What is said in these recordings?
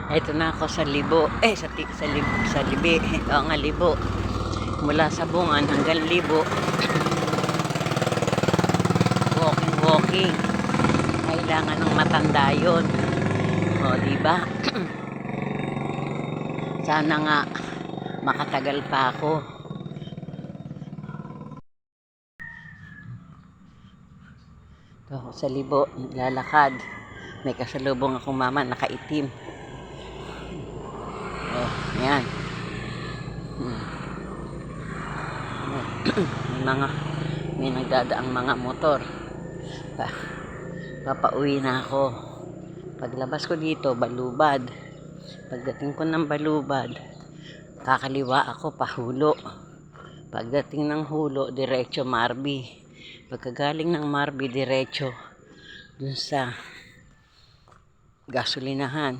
Ito na ako sa Libo. Sa Libi. Oo nga, Libo. Mula sa Bungan hanggang Libo. Walking. Kailangan ng matanda yun. O, diba? Sana nga makatagal pa ako. Ito ako sa Libo. Lalakad. May kasalubong akong mama nakaitim. Oh, yan. May nagdadaang mga motor. Papauwi na ako. Paglabas ko dito, Balubad. Pagdating ko ng Balubad, kakaliwa ako pahulo. Pagdating ng Hulo, diretso Marby. Pagkagaling ng Marby, diretso dun sa gasolinahan.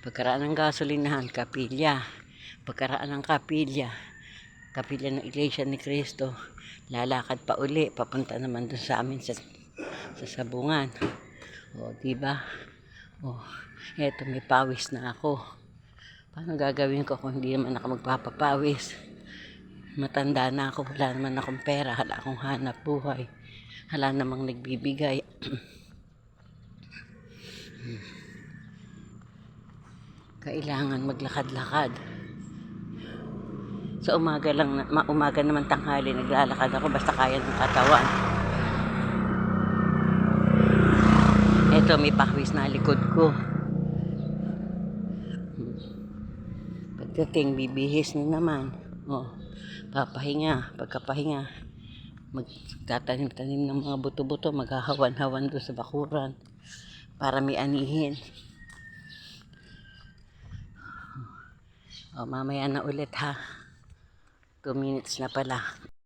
Pagkaraan ng gasolinahan, Kapilya. Pagkaraan ng Kapilya ng Iglesia ni Cristo, lalakad pa uli, papunta naman dun sa amin sa Sabungan. O, diba? O, eto, may pawis na ako. Paano gagawin ko kung hindi naman ako magpapapawis? Matanda na ako, wala naman akong pera, wala akong hanap buhay, wala namang nagbibigay. Kailangan maglakad-lakad. Sa umaga naman tanghali, naglalakad ako basta kaya ng katawan. Eto, may pawis na likod ko. Pagdating, bibihis na naman. O, papahinga. Pagkapahinga, magtatanim-tanim ng mga buto-buto, maghahawan-hawan doon sa bakuran para may anihin. O, mamaya na ulit ha. 2 minutes na pala.